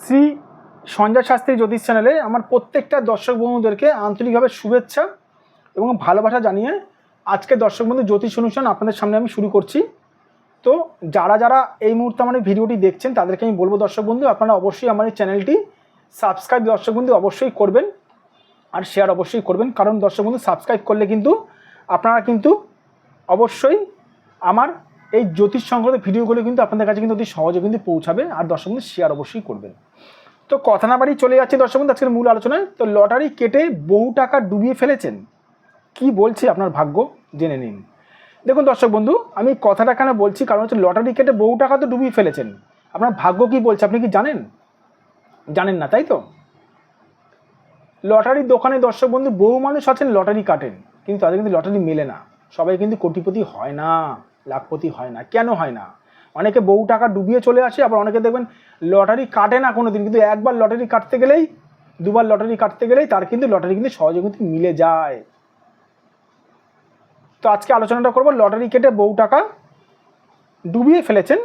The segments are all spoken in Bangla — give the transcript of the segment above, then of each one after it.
শ্রী সঞ্জয় শাস্ত্রী জ্যোতিষ চ্যানেলে আমার প্রত্যেকটা দর্শক বন্ধুদেরকে আন্তরিকভাবে শুভেচ্ছা এবং ভালোবাসা জানিয়ে আজকে দর্শক বন্ধু জ্যোতিষ অনুষ্ঠান আপনাদের সামনে আমি শুরু করছি। তো যারা যারা এই মুহূর্তে আমার ভিডিওটি দেখছেন তাদেরকে আমি বলবো দর্শক বন্ধু আপনারা অবশ্যই আমার এই চ্যানেলটি সাবস্ক্রাইব দর্শক বন্ধু অবশ্যই করবেন আর শেয়ার অবশ্যই করবেন, কারণ দর্শক বন্ধু সাবস্ক্রাইব করলে কিন্তু আপনারা কিন্তু অবশ্যই আমার এই জ্যোতিষ সংক্রান্ত ভিডিওগুলো কিন্তু আপনাদের কাছে কিন্তু অতি সহজে কিন্তু পৌঁছাবে। আর দর্শক বন্ধু শেয়ার অবশ্যই করবেন। তো কথা না বাড়ি চলে যাচ্ছে দর্শক বন্ধু আজকের মূল আলোচনায়। তো লটারি কেটে বহু টাকা ডুবিয়ে ফেলেছেন, কি বলছে আপনার ভাগ্য জেনে নিন। দেখুন দর্শক বন্ধু, আমি কথাটা কেন বলছি, কারণ হচ্ছে লটারি কেটে বহু টাকা তো ডুবিয়ে ফেলেছেন, আপনার ভাগ্য কি বলছে আপনি কি জানেন? জানেন না, তাই তো? লটারির দোকানে দর্শক বন্ধু বহু মানুষ আছেন লটারি কাটেন, কিন্তু তাদের কিন্তু লটারি মেলে না। সবাই কিন্তু কোটিপতি হয় না, লাখপতি হয় না। কেন হয় না? অনেকে বহু টাকা ডুবিয়ে চলে আসে, আবার অনেকে দেখবেন লটারি কাটে না কোনো দিন, কিন্তু একবার লটারি কাটতে গেলেই, দুবার লটারি কাটতে গেলেই তার কিন্তু লটারি কিন্তু সহজে কিন্তু মিলে যায়। তো আজকে আলোচনাটা করবো লটারি কেটে বহু টাকা ডুবিয়ে ফেলেছেন,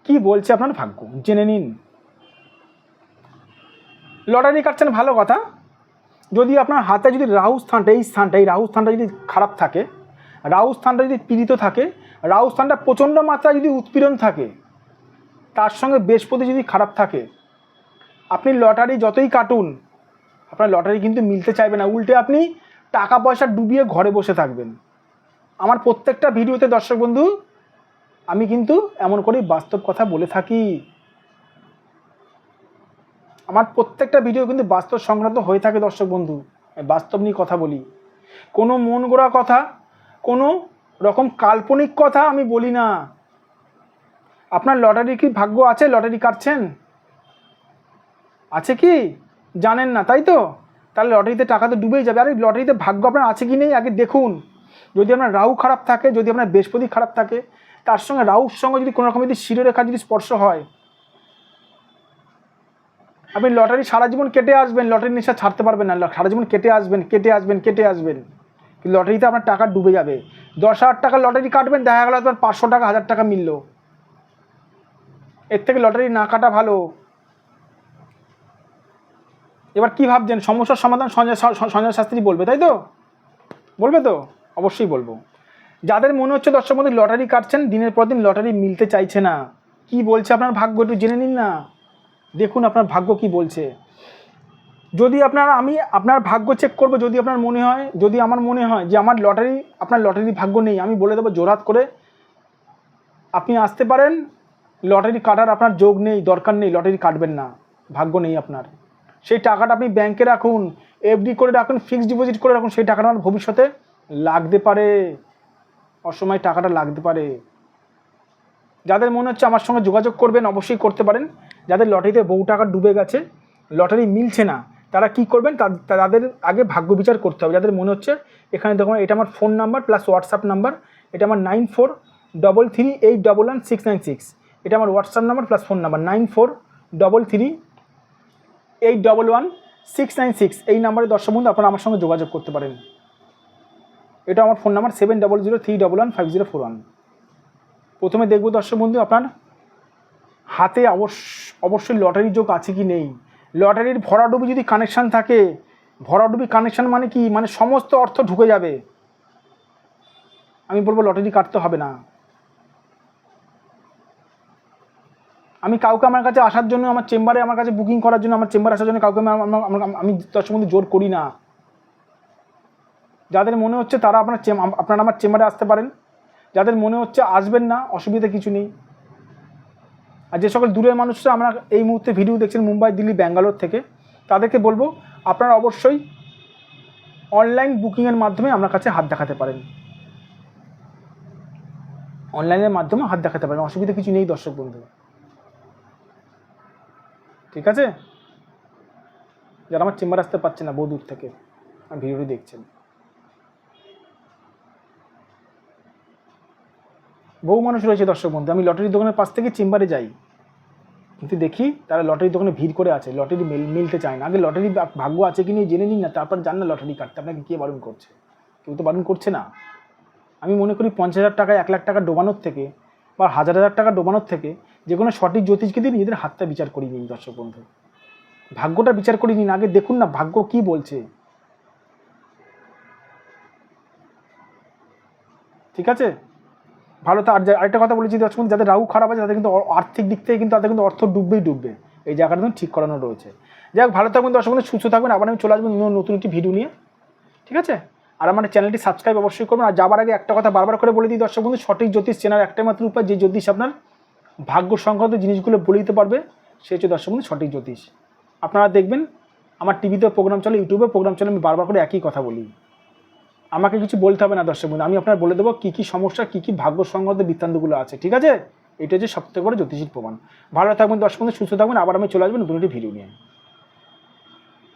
কি বলছে আপনার ভাগ্য জেনে নিন। লটারি কাটছেন ভালো কথা, যদি আপনার হাতে যদি রাহু স্থানটা এই রাহু স্থানটা যদি খারাপ থাকে, রাহু স্থানটা যদি পীড়িত থাকে, রাহু স্থানটা প্রচণ্ড মাত্রায় যদি উৎপীড়ন থাকে, তার সঙ্গে বৃহস্পতি যদি খারাপ থাকে, আপনি লটারি যতই কাটুন আপনার লটারি কিন্তু মিলতে চাইবে না, উল্টে আপনি টাকা পয়সা ডুবিয়ে ঘরে বসে থাকবেন। আমার প্রত্যেকটা ভিডিওতে দর্শক বন্ধু আমি কিন্তু এমন করেই বাস্তব কথা বলে থাকি। আমার প্রত্যেকটা ভিডিও কিন্তু বাস্তব সংক্রান্ত হয়ে থাকে দর্শক বন্ধু, বাস্তব নিয়ে কথা বলি। কোনো মন গড়া কথা, কোনো রকম কাল্পনিক কথা আমি বলি না। আপনার লটারি কি ভাগ্য আছে? লটারি কাটছেন আছে কি? জানেন না, তাই তো? তাহলে লটারিতে টাকা তো ডুবেই যাবে। আরে লটারিতে ভাগ্য আপনার আছে কি নেই আগে দেখুন। যদি আপনার রাহু খারাপ থাকে, যদি আপনার বৃহস্পতি খারাপ থাকে, তার সঙ্গে রাহুর সঙ্গে যদি কোনো রকম যদি শিরোরেখা যদি স্পর্শ হয়, আপনি লটারি সারা জীবন কেটে আসবেন, লটারি নেশা ছাড়তে পারবেন না। সারা জীবন কেটে আসবেন কিন্তু লটারিতে আপনার টাকা ডুবে যাবে। 10,000 টাকা লটারি কাটবেন, দেখা গেল আপনার 500 টাকা 1000 টাকা মিলল। এর থেকে লটারি না কাটা ভালো। এবার কি ভাবছেন সমস্যার সমাধান সঞ্জয় শাস্ত্রী বলবে, তাই তো? বলবে তো? অবশ্যই বলবো। যাদের মনে হচ্ছে দর্শক বন্ধু লটারি কাটছেন, দিনের পর দিন লটারি মিলতে চাইছে না, কি বলছে আপনার ভাগ্য একটু জেনে নিন না। দেখুন আপনার ভাগ্য কি বলছে। যদি আমি আপনার ভাগ্য চেক করব, যদি আপনার মনে হয়, যদি আমার মনে হয় যে আমার আপনার লটারি ভাগ্য নেই, আমি বলে দেবো জোরাত করে আপনি আসতে পারেন, লটারি কাটার আপনার যোগ নেই, দরকার নেই, লটারি কাটবেন না, ভাগ্য নেই আপনার। সেই টাকাটা আপনি ব্যাংকে রাখুন, এফডি করে রাখুন, ফিক্সড ডিপোজিট করে রাখুন, সেই টাকাটা আমার ভবিষ্যতে লাগতে পারে, অসময় টাকাটা লাগতে পারে। যাদের মনে হচ্ছে আমার সঙ্গে যোগাযোগ করবেন অবশ্যই করতে পারেন। যাদের লটারিতে বহু টাকা ডুবে গেছে, লটারি মিলছে না, তারা কি করবেন, তাদের আগে ভাগ্য বিচার করতে হবে। যাদের মনে হচ্ছে, এখানে দেখুন এটা আমার phone number plus WhatsApp number, এটা আমার 9433811696, এটা আমার WhatsApp number plus phone number 9433811696। এই নাম্বারে দর্শক বন্ধু আপনারা আমার সঙ্গে যোগাযোগ করতে পারেন। এটা আমার ফোন নাম্বার 7003115041। প্রথমে দেখব দর্শক বন্ধু আপনার হাতে অবশ্যই লটারির যোগ আছে কি নেই। লটারির ভরাডুবি যদি কানেকশান থাকে, ভরাডুবি কানেকশান মানে কি, মানে সমস্ত অর্থ ঢুকে যাবে, আমি বলবো লটারি কাটতে হবে না। আমি কাউকে আমার কাছে আসার জন্য, আমার চেম্বারে আমার কাছে বুকিং করার জন্য, আমার চেম্বারে আসার জন্য কাউকে আমি দর্শক বন্ধু জোর করি না। যাদের মনে হচ্ছে তারা আপনারা আমার চেম্বারে আসতে পারেন, যাদের মনে হচ্ছে আসবেন না, অসুবিধা কিছু নেই। আর যে সকল দূরের মানুষরা আমরা এই মুহূর্তে ভিডিও দেখছেন মুম্বাই, দিল্লি, ব্যাঙ্গালোর থেকে, তাদেরকে বলবো আপনারা অবশ্যই অনলাইন বুকিংয়ের মাধ্যমে আমার কাছে হাত দেখাতে পারেন, অনলাইনের মাধ্যমে হাত দেখাতে পারেন, অসুবিধা কিছু নেই দর্শক বন্ধু, ঠিক আছে? যারা আমার চেম্বার আসতে পারছে না বহু দূর থেকে আমার ভিডিওটি দেখছেন, বহু মানুষ রয়েছে দর্শক বন্ধু, আমি লটারির দোকানের পাশ থেকে চেম্বারে যাই, কিন্তু দেখি তারা লটারির দোকানে ভিড় করে আছে, লটারি মিলতে চায় না। আগে লটারি ভাগ্য আছে কি নেই জেনে নিন না, তারপর জান না লটারি কাটতে। আপনাকে কে বারণ করছে? কেউ তো বারণ করছে না। আমি মনে করি 50,000 টাকায় 1 লাখ টাকা ডোবানোর থেকে বা 1000 টাকা ডোবানোর থেকে যে কোনো সঠিক জ্যোতিষকে দিয়ে নিজেদের হাতটা বিচার করিয়ে নিন দর্শক বন্ধু। ভাগ্যটা বিচার করে নিন, আগে দেখুন না ভাগ্য কি বলছে। ঠিক আছে, ভালো। তো আর আরেকটা কথা বলেছি দর্শক বন্ধু, যাদের রাহু খারাপ আছে তাদের কিন্তু আর্থিক দিক থেকে কিন্তু তাদের কিন্তু অর্থ ডুববে, এই জায়গাটা কিন্তু ঠিক করানো রয়েছে। যাই হোক, ভালো থাকবেন দর্শক বন্ধু, সুস্থ থাকবেন। আবার আমি চলে আসবো নতুন একটি ভিডিও নিয়ে, ঠিক আছে। আর আমার চ্যানেলটি সাবস্ক্রাইব অবশ্যই করবেন। আর যাবার আগে একটা কথা বারবার করে বলে দিই দর্শক বন্ধু, সঠিক জ্যোতিষ চেনার একটাই মাত্র উপায়, যে জ্যোতিষ আপনার ভাগ্য সংক্রান্ত জিনিসগুলো বলে দিতে পারবে, সে হচ্ছে দর্শক বন্ধু সঠিক জ্যোতিষ। আপনারা দেখবেন আমার টিভিতে প্রোগ্রাম চলে, ইউটিউবে প্রোগ্রাম চলে, আমি বারবার করে একই কথা বলি। আমাকে কিছু বলতে হবে না দর্শক বন্ধু, আমি আপনার বলে দেবো কী কী সমস্যা, কী কী ভাগ্য সংক্রান্ত বৃত্তান্তগুলো আছে, ঠিক আছে। এটা হচ্ছে সবথেকে বড় জ্যোতিষীর প্রমাণ। ভালো থাকবেন দর্শক বন্ধু, সুস্থ থাকবেন। আবার আমি চলে আসবেন নতুন একটি ভিডিও নিয়ে।